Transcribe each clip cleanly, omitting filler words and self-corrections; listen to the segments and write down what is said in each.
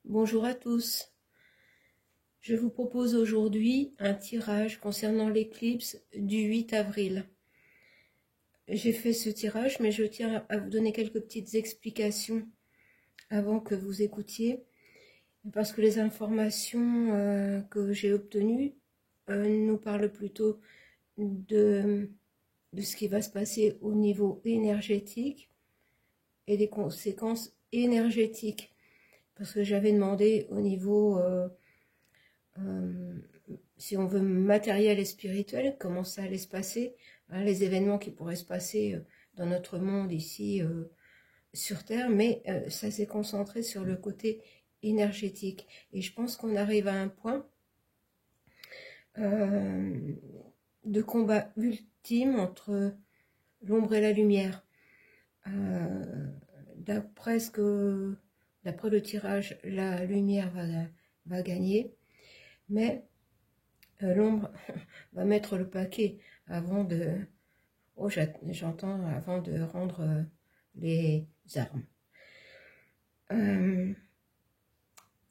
Bonjour à tous. Je vous propose aujourd'hui un tirage concernant l'éclipse du 8 avril. J'ai fait ce tirage, mais je tiens à vous donner quelques petites explications avant que vous écoutiez, parce que les informations que j'ai obtenues nous parlent plutôt de ce qui va se passer au niveau énergétique et des conséquences énergétiques. Parce que j'avais demandé au niveau, si on veut, matériel et spirituel, comment ça allait se passer, hein, les événements qui pourraient se passer dans notre monde ici sur Terre, mais ça s'est concentré sur le côté énergétique. Et je pense qu'on arrive à un point de combat ultime entre l'ombre et la lumière. D'après le tirage, la lumière va gagner, mais l'ombre va mettre le paquet avant de, j'entends, avant de rendre les armes.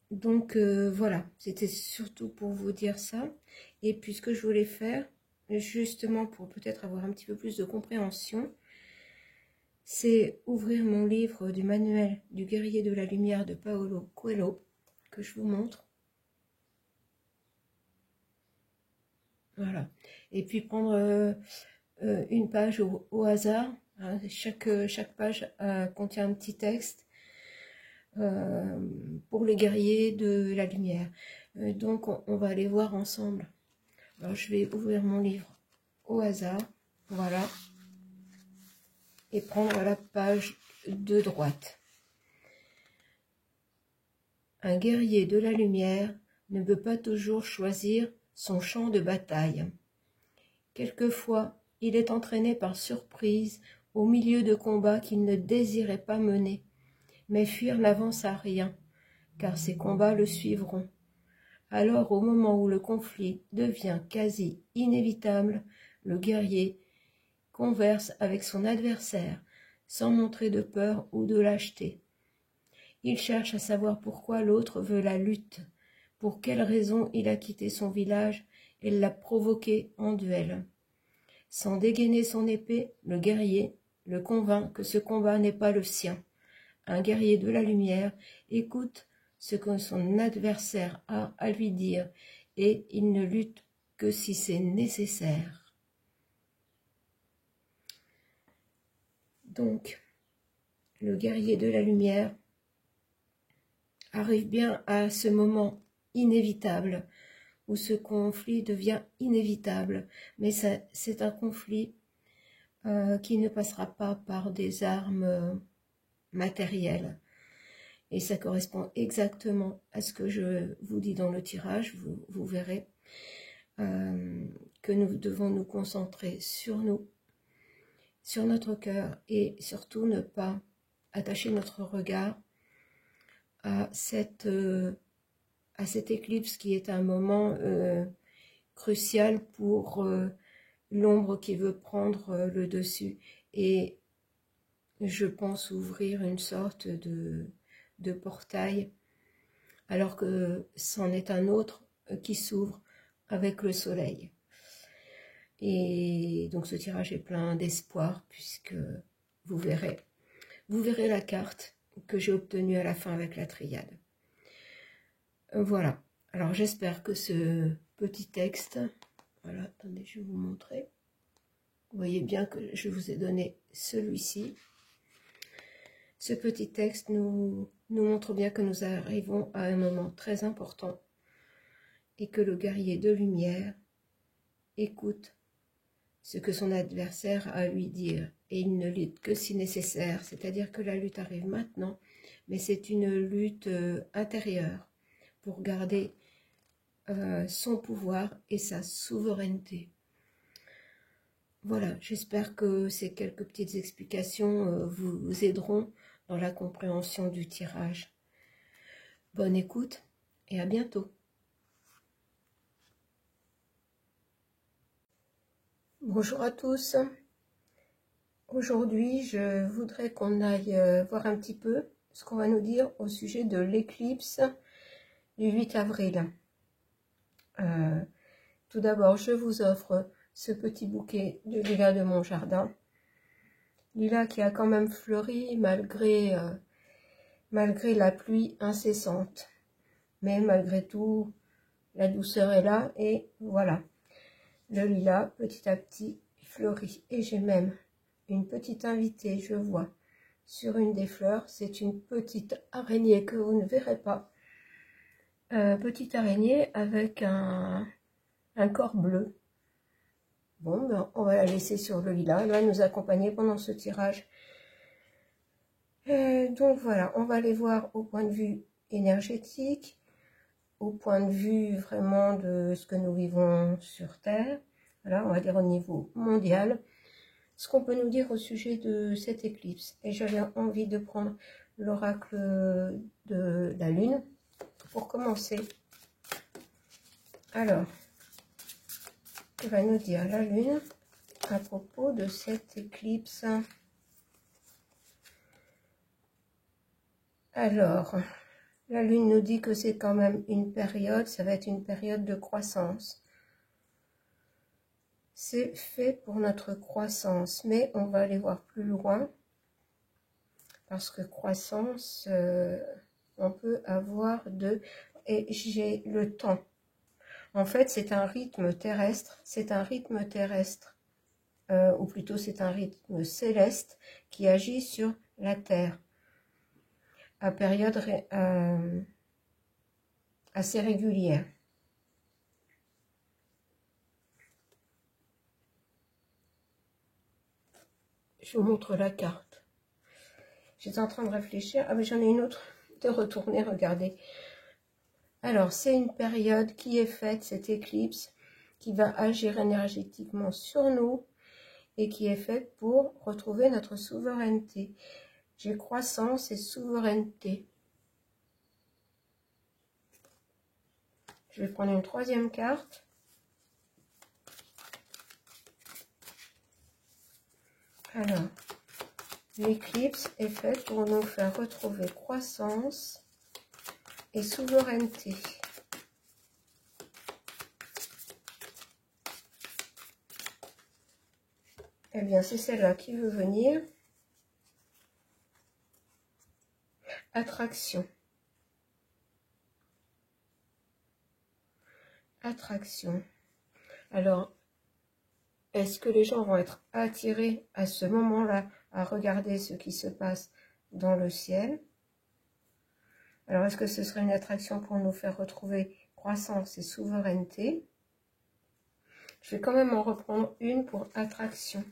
Donc voilà, c'était surtout pour vous dire ça. Et puis ce que je voulais faire, justement pour peut-être avoir un petit peu plus de compréhension, c'est ouvrir mon livre du manuel du guerrier de la lumière de Paulo Coelho, que je vous montre. Voilà. Et puis prendre une page au hasard. Hein. Chaque page contient un petit texte pour les guerriers de la lumière. Donc on va aller voir ensemble. Alors je vais ouvrir mon livre au hasard. Voilà. Et prendre la page de droite. Un guerrier de la lumière ne peut pas toujours choisir son champ de bataille. Quelquefois, il est entraîné par surprise au milieu de combats qu'il ne désirait pas mener, mais fuir n'avance à rien, car ces combats le suivront. Alors, au moment où le conflit devient quasi inévitable, le guerrier converse avec son adversaire, sans montrer de peur ou de lâcheté. Il cherche à savoir pourquoi l'autre veut la lutte, pour quelle raison il a quitté son village et l'a provoqué en duel. Sans dégainer son épée, le guerrier le convainc que ce combat n'est pas le sien. Un guerrier de la lumière écoute ce que son adversaire a à lui dire et il ne lutte que si c'est nécessaire. Donc, le guerrier de la lumière arrive bien à ce moment inévitable où ce conflit devient inévitable, mais c'est un conflit qui ne passera pas par des armes matérielles. Et ça correspond exactement à ce que je vous dis dans le tirage, vous verrez que nous devons nous concentrer sur nous, sur notre cœur, et surtout ne pas attacher notre regard à cette éclipse qui est un moment crucial pour l'ombre qui veut prendre le dessus. Et je pense ouvrir une sorte de portail, alors que c'en est un autre qui s'ouvre avec le soleil. Et donc ce tirage est plein d'espoir, puisque vous verrez la carte que j'ai obtenue à la fin avec la triade. Voilà, alors j'espère que ce petit texte, voilà, attendez, je vais vous montrer. Vous voyez bien que je vous ai donné celui-ci. Ce petit texte nous montre bien que nous arrivons à un moment très important et que le guerrier de lumière écoute ce que son adversaire a à lui dire et il ne lutte que si nécessaire, c'est-à-dire que la lutte arrive maintenant, mais c'est une lutte intérieure pour garder son pouvoir et sa souveraineté. Voilà, j'espère que ces quelques petites explications vous aideront dans la compréhension du tirage. Bonne écoute et à bientôt. Bonjour à tous. Aujourd'hui, je voudrais qu'on aille voir un petit peu ce qu'on va nous dire au sujet de l'éclipse du 8 avril. Tout d'abord, je vous offre ce petit bouquet de lilas de mon jardin. Lilas qui a quand même fleuri malgré la pluie incessante. Mais malgré tout, la douceur est là et voilà. Le lilas, petit à petit, fleurit. Et j'ai même une petite invitée, je vois, sur une des fleurs. C'est une petite araignée que vous ne verrez pas. Petite araignée avec un corps bleu. Bon, ben, on va la laisser sur le lilas. Elle va nous accompagner pendant ce tirage. Donc voilà, on va aller voir au point de vue énergétique, au point de vue vraiment de ce que nous vivons sur Terre. Voilà, on va dire au niveau mondial, ce qu'on peut nous dire au sujet de cette éclipse. Et j'avais envie de prendre l'oracle de la Lune pour commencer. Alors, que va nous dire la Lune à propos de cette éclipse? Alors, la Lune nous dit que c'est quand même une période, ça va être une période de croissance. C'est fait pour notre croissance, mais on va aller voir plus loin, parce que croissance, on peut avoir et j'ai le temps. En fait, c'est un rythme terrestre, ou plutôt c'est un rythme céleste qui agit sur la Terre à période assez régulière. Je vous montre la carte. J'étais en train de réfléchir. Ah, mais j'en ai une autre de retourner, regardez. Alors, c'est une période qui est faite, cette éclipse, qui va agir énergétiquement sur nous et qui est faite pour retrouver notre souveraineté. J'ai croissance et souveraineté. Je vais prendre une troisième carte. Alors, l'éclipse est faite pour nous faire retrouver croissance et souveraineté. Eh bien, c'est celle-là qui veut venir. Attraction. Attraction. Alors, est-ce que les gens vont être attirés à ce moment-là à regarder ce qui se passe dans le ciel? Alors, est-ce que ce serait une attraction pour nous faire retrouver croissance et souveraineté? Je vais quand même en reprendre une pour attraction.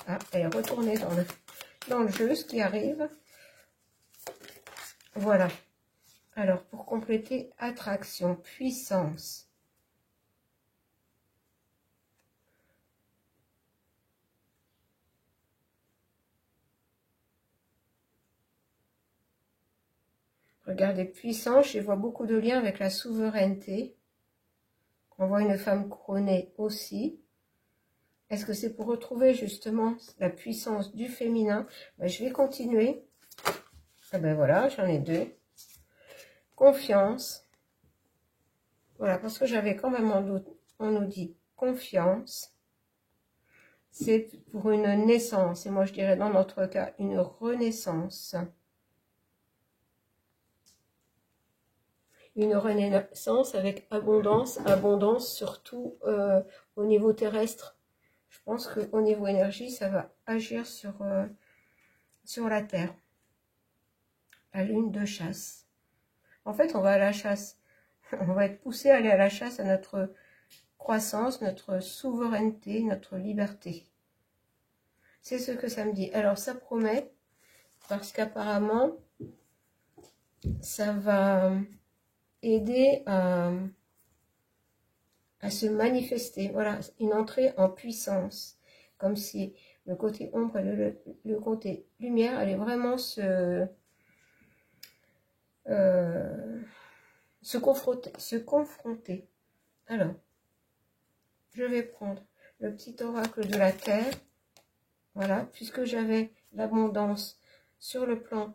Ah, elle est retournée dans le jeu, ce qui arrive. Voilà. Alors, pour compléter, attraction, puissance. Regardez, puissance, je vois beaucoup de liens avec la souveraineté. On voit une femme couronnée aussi. Est-ce que c'est pour retrouver justement la puissance du féminin? Ben, je vais continuer. Ah ben voilà, j'en ai deux. Confiance. Voilà, parce que j'avais quand même en doute. On nous dit confiance. C'est pour une naissance. Et moi, je dirais dans notre cas, une renaissance. Une renaissance avec abondance. Abondance surtout au niveau terrestre. Je pense qu'au niveau énergie, ça va agir sur la Terre. La lune de chasse. En fait, on va à la chasse. On va être poussé à aller à la chasse à notre croissance, notre souveraineté, notre liberté. C'est ce que ça me dit. Alors, ça promet, parce qu'apparemment, ça va aider à se manifester. Voilà, une entrée en puissance. Comme si le côté ombre et le côté lumière allaient vraiment se confronter. Alors, je vais prendre le petit oracle de la Terre. « Voilà, puisque j'avais l'abondance sur le plan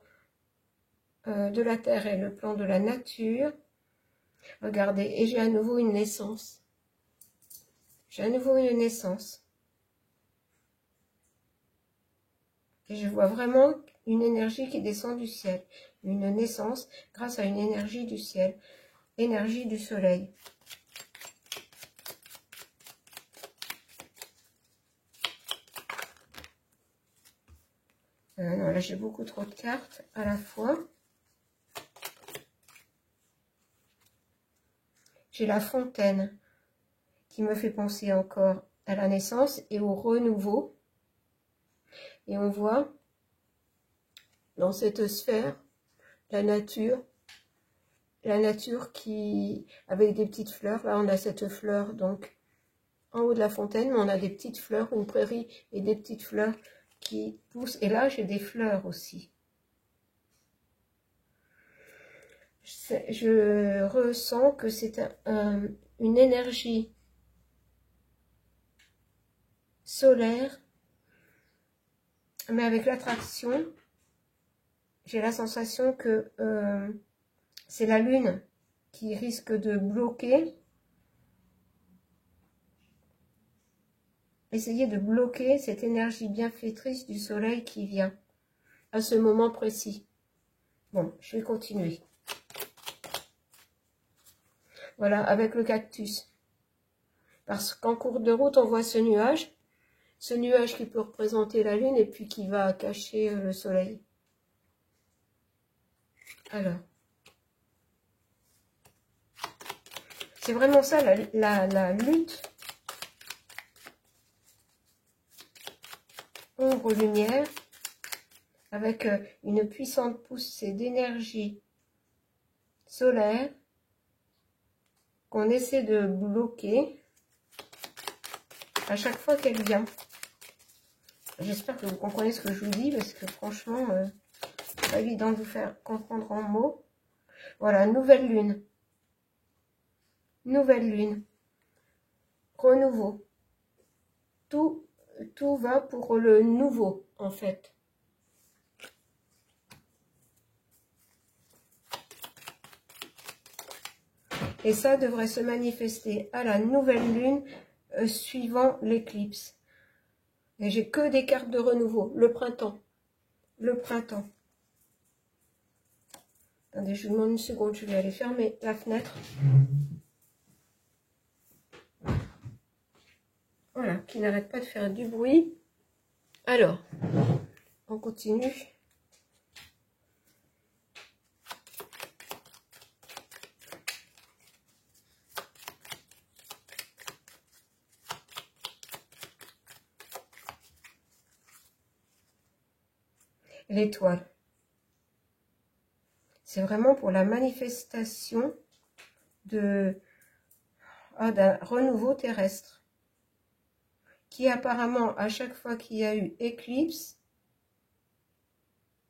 de la Terre et le plan de la nature. Regardez, et j'ai à nouveau une naissance. J'ai à nouveau une naissance. Et je vois vraiment une énergie qui descend du ciel. Une naissance grâce à une énergie du ciel. Énergie du soleil. Non, là j'ai beaucoup trop de cartes à la fois. J'ai la fontaine qui me fait penser encore à la naissance et au renouveau. Et on voit dans cette sphère la nature qui avec des petites fleurs. Là on a cette fleur donc en haut de la fontaine, mais on a des petites fleurs, une prairie et des petites fleurs qui poussent. Et là j'ai des fleurs aussi. Je ressens que c'est une énergie solaire, mais avec l'attraction, j'ai la sensation que c'est la lune qui risque de bloquer, essayer de bloquer cette énergie bienfaitrice du soleil qui vient à ce moment précis. Bon, je vais continuer. Voilà, avec le cactus. Parce qu'en cours de route, on voit ce nuage qui peut représenter la lune et puis qui va cacher le soleil. Alors, c'est vraiment ça la lutte ombre-lumière avec une puissante poussée d'énergie solaire qu'on essaie de bloquer à chaque fois qu'elle vient. J'espère que vous comprenez ce que je vous dis parce que franchement, c'est pas évident de vous faire comprendre en mots. Voilà, nouvelle lune. Nouvelle lune. Renouveau. Tout va pour le nouveau, en fait. Et ça devrait se manifester à la nouvelle lune suivant l'éclipse. Et j'ai que des cartes de renouveau. Le printemps. Le printemps. Attendez, je vous demande une seconde. Je vais aller fermer la fenêtre. Voilà, qui n'arrête pas de faire du bruit. Alors, on continue. L'étoile. C'est vraiment pour la manifestation d'un renouveau terrestre. Qui apparemment, à chaque fois qu'il y a eu éclipse,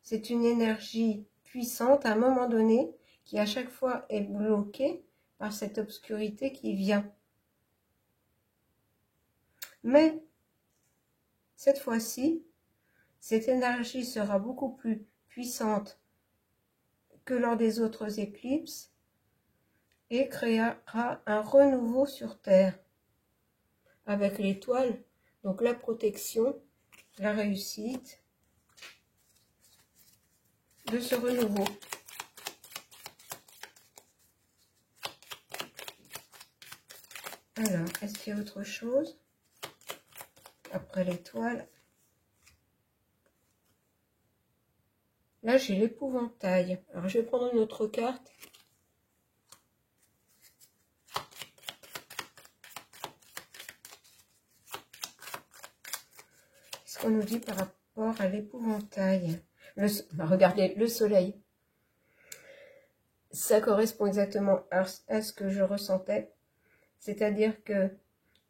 c'est une énergie puissante à un moment donné qui à chaque fois est bloquée par cette obscurité qui vient. Mais cette fois-ci, cette énergie sera beaucoup plus puissante que lors des autres éclipses et créera un renouveau sur Terre avec l'étoile, donc la protection, la réussite de ce renouveau. Alors, est-ce qu'il y a autre chose après l'étoile? Là, j'ai l'épouvantail. Alors, je vais prendre une autre carte. Qu'est-ce qu'on nous dit par rapport à l'épouvantail? Regardez, le soleil. Ça correspond exactement à ce que je ressentais. C'est-à-dire que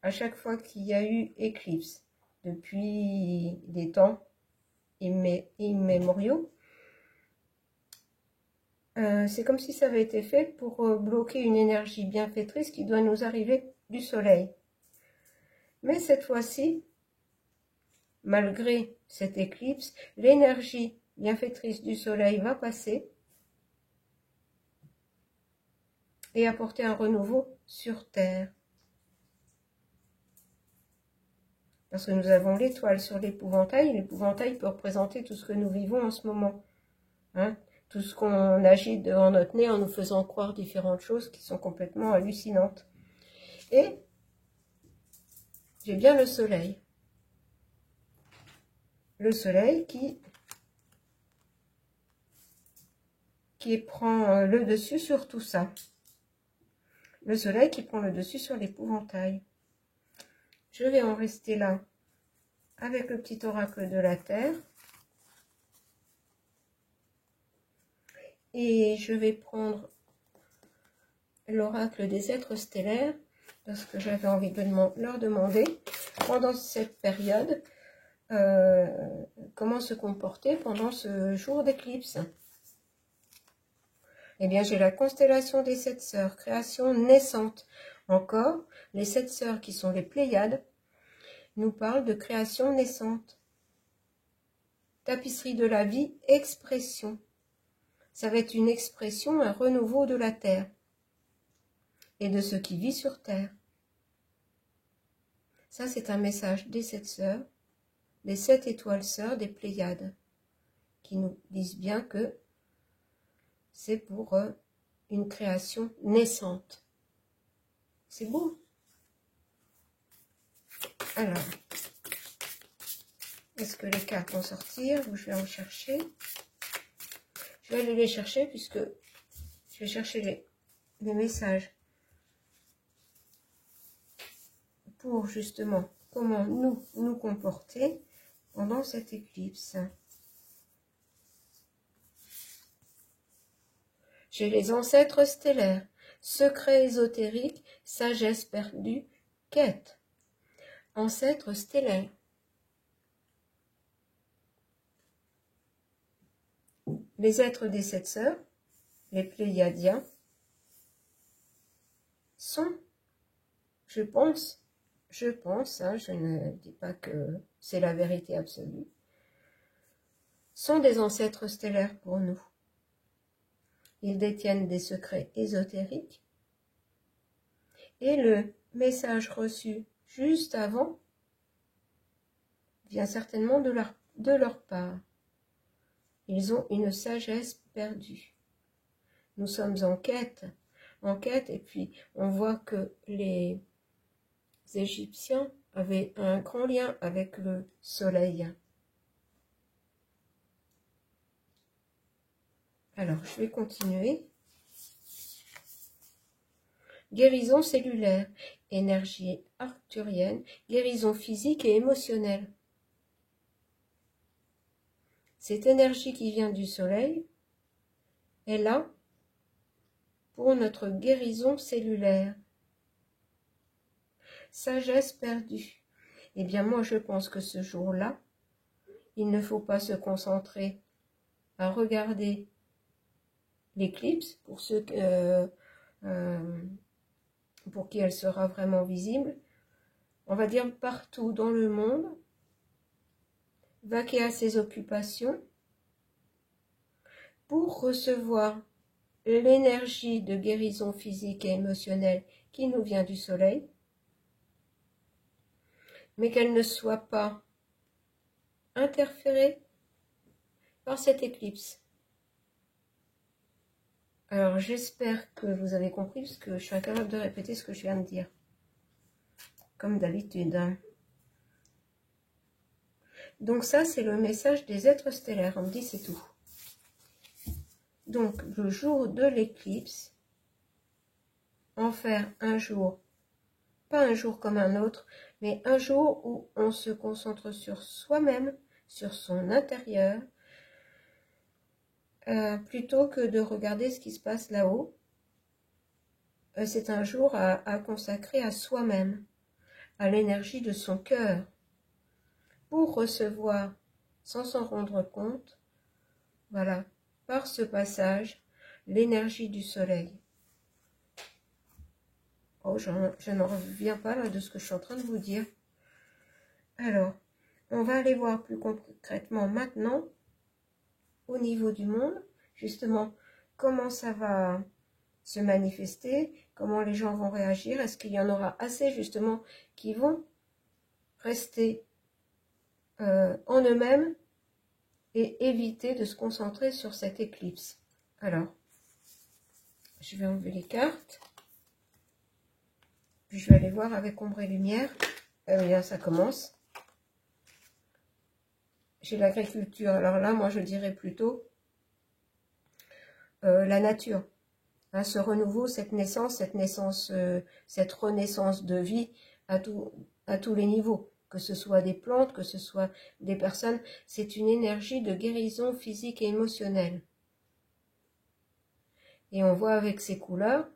à chaque fois qu'il y a eu éclipse, depuis des temps immémoriaux, c'est comme si ça avait été fait pour bloquer une énergie bienfaitrice qui doit nous arriver du soleil. Mais cette fois-ci, malgré cette éclipse, l'énergie bienfaitrice du soleil va passer et apporter un renouveau sur Terre. Parce que nous avons l'étoile sur l'épouvantail. L'épouvantail peut représenter tout ce que nous vivons en ce moment. Hein, tout ce qu'on agite devant notre nez en nous faisant croire différentes choses qui sont complètement hallucinantes. Et j'ai bien le soleil. Le soleil qui prend le dessus sur tout ça. Le soleil qui prend le dessus sur l'épouvantail. Je vais en rester là avec le petit oracle de la Terre. Et je vais prendre l'oracle des êtres stellaires, parce que j'avais envie de leur demander, pendant cette période, comment se comporter pendant ce jour d'éclipse. Eh bien, j'ai la constellation des 7 sœurs, création naissante. Encore, les 7 sœurs qui sont les Pléiades, nous parlent de création naissante. Tapisserie de la vie, expression. Ça va être une expression, un renouveau de la Terre et de ce qui vit sur Terre. Ça, c'est un message des 7 sœurs, des 7 étoiles sœurs des Pléiades, qui nous disent bien que c'est pour une création naissante. C'est beau. Alors, est-ce que les cartes vont sortir ou je vais en chercher? Je vais aller les chercher puisque je vais chercher les messages pour justement comment nous comporter pendant cette éclipse. J'ai les ancêtres stellaires, secrets ésotériques, sagesse perdue, quête. Ancêtres stellaires. Les êtres des 7 sœurs, les Pléiadiens, sont, je pense, hein, je ne dis pas que c'est la vérité absolue, sont des ancêtres stellaires pour nous. Ils détiennent des secrets ésotériques et le message reçu juste avant vient certainement de leur part. Ils ont une sagesse perdue. Nous sommes en quête, et puis on voit que les Égyptiens avaient un grand lien avec le soleil. Alors, je vais continuer. Guérison cellulaire, énergie arcturienne, guérison physique et émotionnelle. Cette énergie qui vient du soleil est là pour notre guérison cellulaire. Sagesse perdue. Eh bien, moi, je pense que ce jour-là, il ne faut pas se concentrer à regarder l'éclipse, pour ceux pour qui elle sera vraiment visible. On va dire partout dans le monde, vaquer à ses occupations pour recevoir l'énergie de guérison physique et émotionnelle qui nous vient du soleil, mais qu'elle ne soit pas interférée par cette éclipse. Alors j'espère que vous avez compris, parce que je suis incapable de répéter ce que je viens de dire, comme d'habitude. Donc ça, c'est le message des êtres stellaires. On me dit c'est tout. Donc le jour de l'éclipse, en faire un jour, pas un jour comme un autre, mais un jour où on se concentre sur soi-même, sur son intérieur, plutôt que de regarder ce qui se passe là-haut. C'est un jour à consacrer à soi-même, à l'énergie de son cœur, pour recevoir, sans s'en rendre compte, voilà, par ce passage, l'énergie du soleil. Oh, je n'en reviens pas là de ce que je suis en train de vous dire. Alors, on va aller voir plus concrètement maintenant, au niveau du monde, justement, comment ça va se manifester, comment les gens vont réagir, est-ce qu'il y en aura assez justement qui vont rester en eux-mêmes et éviter de se concentrer sur cette éclipse. Alors, je vais enlever les cartes, puis je vais aller voir avec ombre et lumière. Eh bien, ça commence. J'ai l'agriculture, alors là, moi je dirais plutôt la nature. Hein, ce renouveau, cette naissance, cette renaissance de vie à tous les niveaux, que ce soit des plantes, que ce soit des personnes, c'est une énergie de guérison physique et émotionnelle. Et on voit avec ces couleurs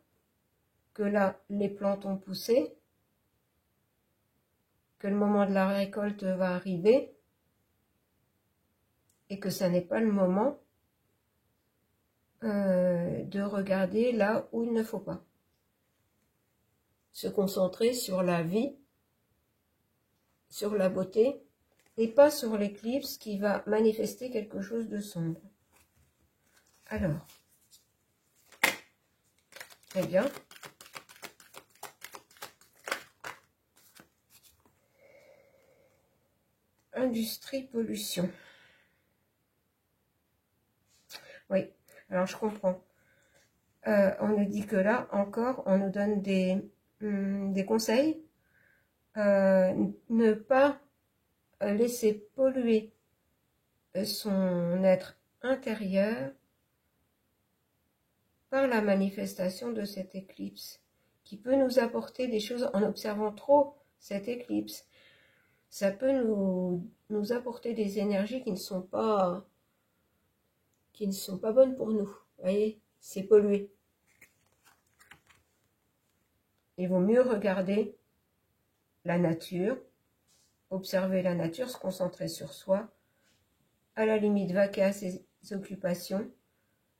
que là, les plantes ont poussé, que le moment de la récolte va arriver, et que ça n'est pas le moment de regarder là où il ne faut pas. Se concentrer sur la vie, sur la beauté, et pas sur l'éclipse qui va manifester quelque chose de sombre. Alors, très bien. Industrie, pollution. Oui, alors je comprends. On nous dit que là, encore, on nous donne des conseils. Ne pas laisser polluer son être intérieur par la manifestation de cette éclipse, qui peut nous apporter des choses en observant trop cette éclipse. Ça peut nous apporter des énergies qui ne sont pas bonnes pour nous. Vous voyez, c'est pollué. Il vaut mieux regarder la nature, observer la nature, se concentrer sur soi, à la limite vaquer à ses occupations,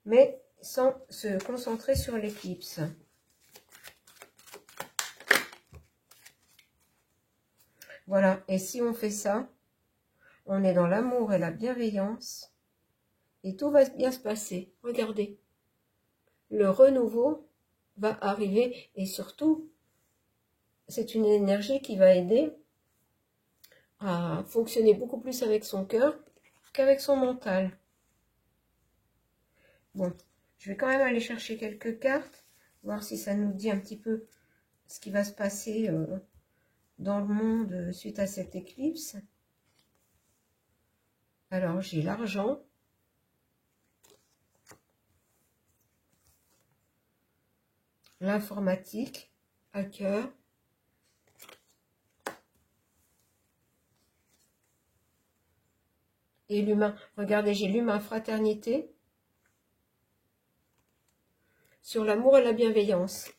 mais sans se concentrer sur l'éclipse. Voilà, et si on fait ça, on est dans l'amour et la bienveillance, et tout va bien se passer. Regardez, le renouveau va arriver, et surtout, c'est une énergie qui va aider à fonctionner beaucoup plus avec son cœur qu'avec son mental. Bon, je vais quand même aller chercher quelques cartes, voir si ça nous dit un petit peu ce qui va se passer dans le monde suite à cette éclipse. Alors, j'ai l'argent. L'informatique, hacker. Et l'humain. Regardez, j'ai l'humain, fraternité. Sur l'amour et la bienveillance.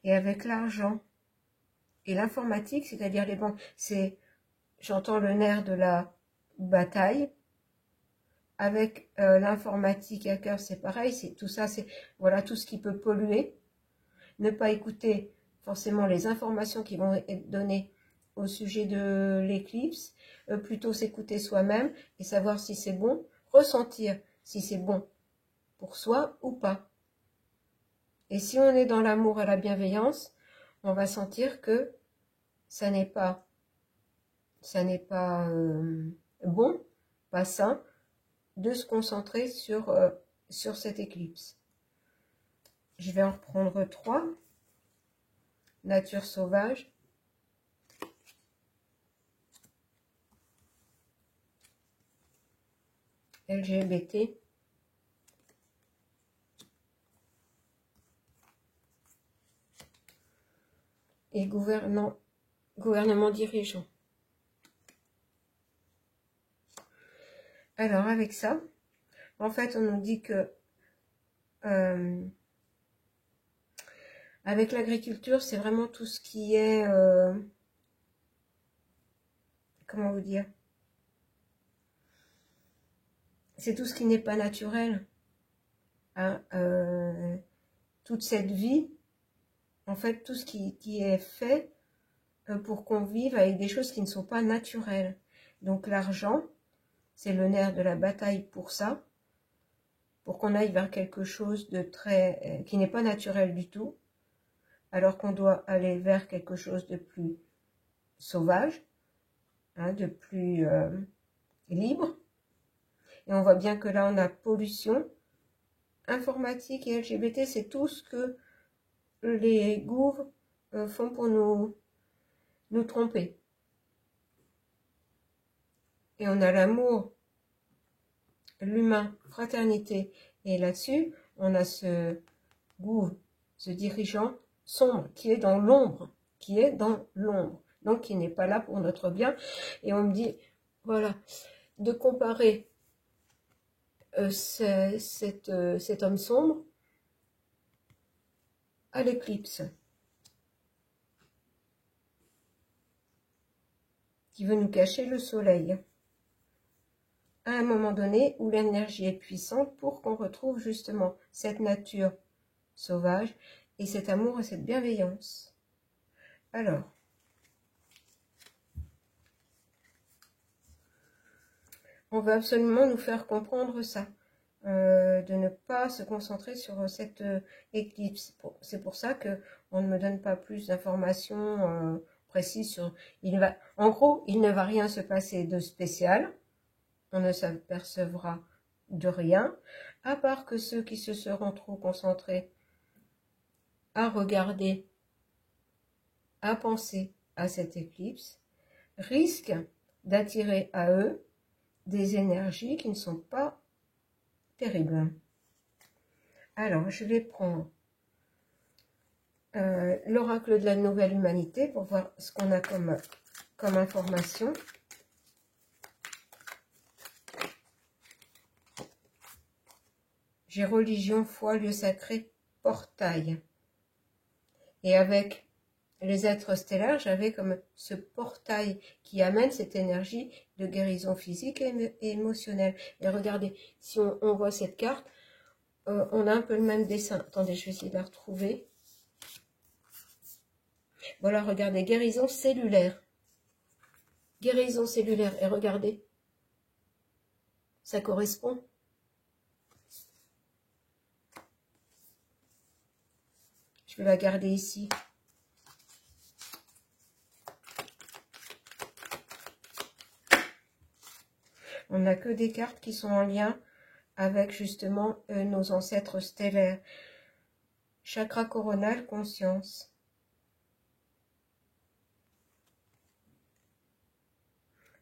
Et avec l'argent et l'informatique, c'est-à-dire les banques, j'entends le nerf de la bataille. Avec l'informatique hacker, c'est pareil, c'est tout ça, c'est voilà tout ce qui peut polluer. Ne pas écouter forcément les informations qui vont être données au sujet de l'éclipse, plutôt s'écouter soi-même et savoir si c'est bon, ressentir si c'est bon pour soi ou pas. Et si on est dans l'amour et la bienveillance, on va sentir que ça n'est pas bon, pas sain, de se concentrer sur cette éclipse. Je vais en reprendre 3. Nature sauvage. LGBT. Et gouvernement dirigeant. Alors avec ça, en fait on nous dit que avec l'agriculture, c'est vraiment tout ce qui est, comment vous dire, c'est tout ce qui n'est pas naturel. Hein, toute cette vie, en fait, tout ce qui est fait pour qu'on vive avec des choses qui ne sont pas naturelles. Donc l'argent, c'est le nerf de la bataille pour ça, pour qu'on aille vers quelque chose de très qui n'est pas naturel du tout, alors qu'on doit aller vers quelque chose de plus sauvage, hein, de plus libre. Et on voit bien que là, on a pollution, informatique et LGBT, c'est tout ce que les gouvernements font pour nous tromper. Et on a l'amour, l'humain, fraternité. Et là-dessus, on a ce gouvernement, ce dirigeant sombre qui est dans l'ombre, donc qui n'est pas là pour notre bien. Et on me dit, voilà, de comparer cet homme sombre à l'éclipse, qui veut nous cacher le soleil, à un moment donné où l'énergie est puissante pour qu'on retrouve justement cette nature sauvage et cet amour et cette bienveillance. Alors, on veut absolument nous faire comprendre ça, de ne pas se concentrer sur cette éclipse. C'est pour ça que on ne me donne pas plus d'informations précises sur... En gros, il ne va rien se passer de spécial, on ne s'apercevra de rien, à part que ceux qui se seront trop concentrés à regarder, à penser à cette éclipse, risquent d'attirer à eux des énergies qui ne sont pas terribles. Alors, je vais prendre l'oracle de la nouvelle humanité pour voir ce qu'on a comme information. J'ai religion, foi, lieu sacré, portail. Et avec les êtres stellaires, j'avais comme ce portail qui amène cette énergie de guérison physique et émotionnelle. Et regardez, si on voit cette carte, on a un peu le même dessin. Attendez, je vais essayer de la retrouver. Voilà, regardez, guérison cellulaire. Guérison cellulaire. Et regardez, ça correspond. Je vais la garder ici. On n'a que des cartes qui sont en lien avec justement nos ancêtres stellaires. Chakra coronal, conscience.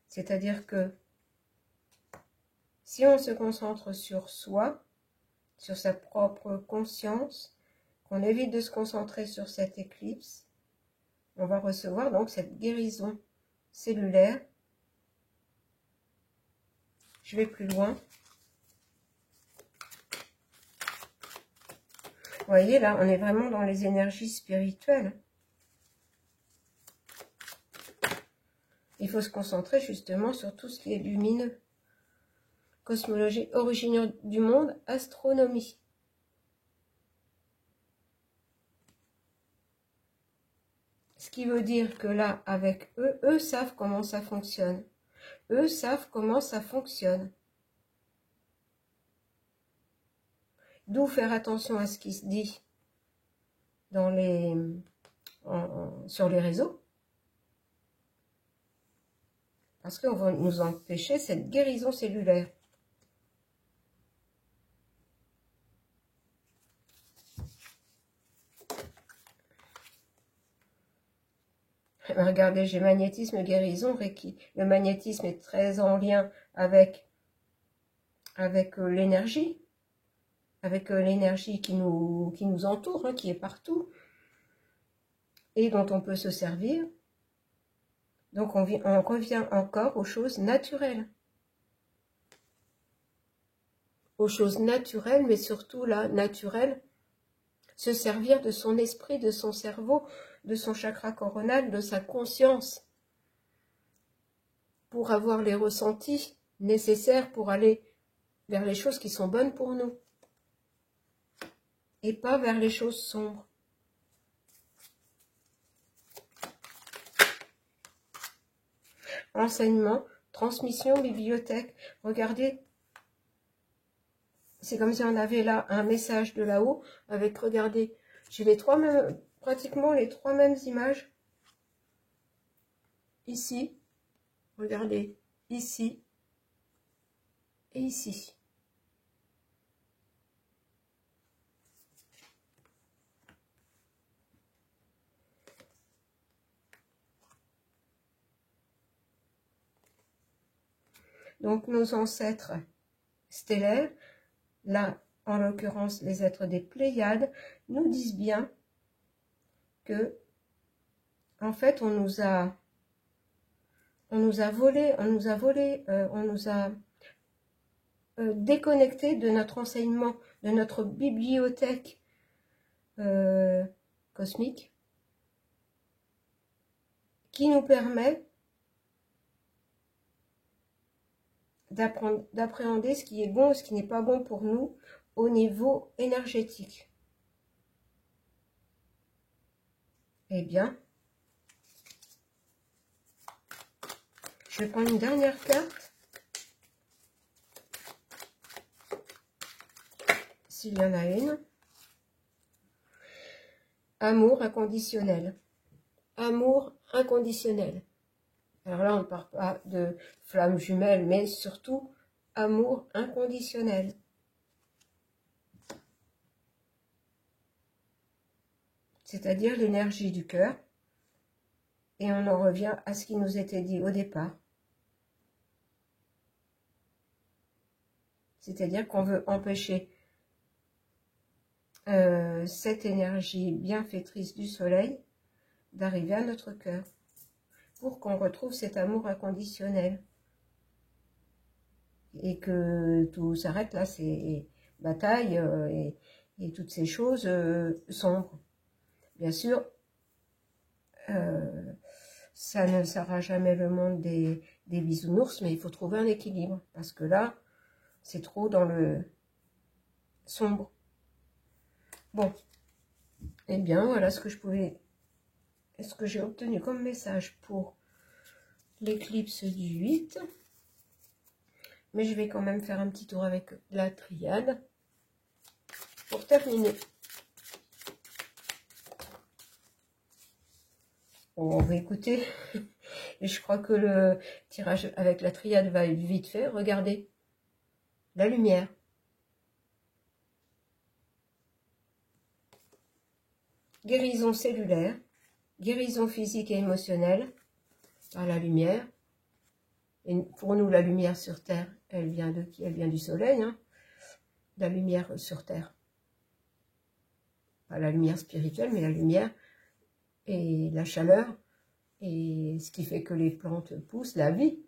C'est-à-dire que si on se concentre sur soi, sur sa propre conscience, qu'on évite de se concentrer sur cette éclipse, on va recevoir donc cette guérison cellulaire. Je vais plus loin. Vous voyez, là, on est vraiment dans les énergies spirituelles. Il faut se concentrer justement sur tout ce qui est lumineux. Cosmologie, origine du monde, astronomie. Ce qui veut dire que là, avec eux, eux savent comment ça fonctionne. Eux savent comment ça fonctionne. D'où faire attention à ce qui se dit dans sur les réseaux. Parce qu'on va nous empêcher cette guérison cellulaire. Regardez, j'ai magnétisme, guérison, Reiki. Le magnétisme est très en lien avec l'énergie. Avec l'énergie qui nous entoure, hein, qui est partout. Et dont on peut se servir. Donc on revient encore aux choses naturelles. Aux choses naturelles, mais surtout là, naturelles, se servir de son esprit, de son cerveau, de son chakra coronal, de sa conscience, pour avoir les ressentis nécessaires pour aller vers les choses qui sont bonnes pour nous, et pas vers les choses sombres. Enseignement, transmission, bibliothèque. Regardez, c'est comme si on avait là un message de là-haut avec, regardez, j'ai les trois mêmes, pratiquement les trois mêmes images. Ici, regardez, ici et ici. Donc nos ancêtres stellaires, là en l'occurrence les êtres des Pléiades, nous disent bien que en fait on nous a déconnecté de notre enseignement, de notre bibliothèque cosmique, qui nous permet d'appréhender ce qui est bon et ce qui n'est pas bon pour nous au niveau énergétique. Eh bien, je vais prendre une dernière carte, s'il y en a une. Amour inconditionnel. Amour inconditionnel. Alors là, on ne parle pas de flammes jumelles, mais surtout amour inconditionnel. C'est-à-dire l'énergie du cœur. Et on en revient à ce qui nous était dit au départ. C'est-à-dire qu'on veut empêcher cette énergie bienfaitrice du soleil d'arriver à notre cœur, pour qu'on retrouve cet amour inconditionnel. Et que tout s'arrête là, ces batailles et toutes ces choses sombres. Bien sûr, ça ne sera jamais le monde des bisounours, mais il faut trouver un équilibre, parce que là, c'est trop dans le sombre. Bon, eh bien, voilà ce que j'ai obtenu comme message pour l'éclipse du 8. Mais je vais quand même faire un petit tour avec la triade pour terminer. Bon, on va écouter. Et je crois que le tirage avec la triade va être vite fait. Regardez. La lumière. Guérison cellulaire. Guérison physique et émotionnelle par la lumière. Et pour nous, la lumière sur Terre, elle vient de qui? Elle vient du soleil. Hein, la lumière sur Terre. Pas la lumière spirituelle, mais la lumière et la chaleur. Et ce qui fait que les plantes poussent, la vie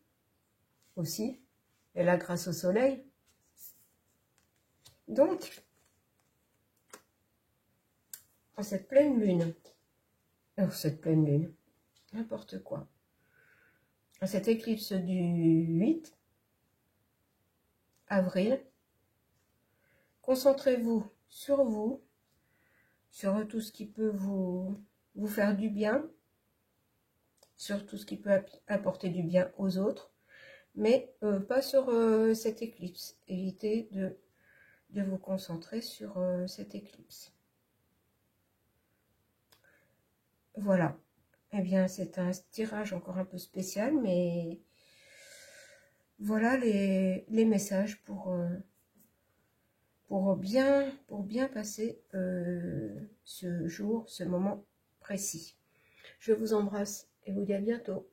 aussi. Et là, grâce au soleil. Donc, en cette pleine lune, n'importe quoi, en cette éclipse du 8 avril, concentrez-vous, sur tout ce qui peut vous faire du bien, sur tout ce qui peut apporter du bien aux autres, mais pas sur cette éclipse. Évitez de vous concentrer sur cette éclipse. Voilà. Eh bien, c'est un tirage encore un peu spécial, mais voilà les messages pour bien passer ce jour, ce moment précis. Je vous embrasse et vous dis à bientôt.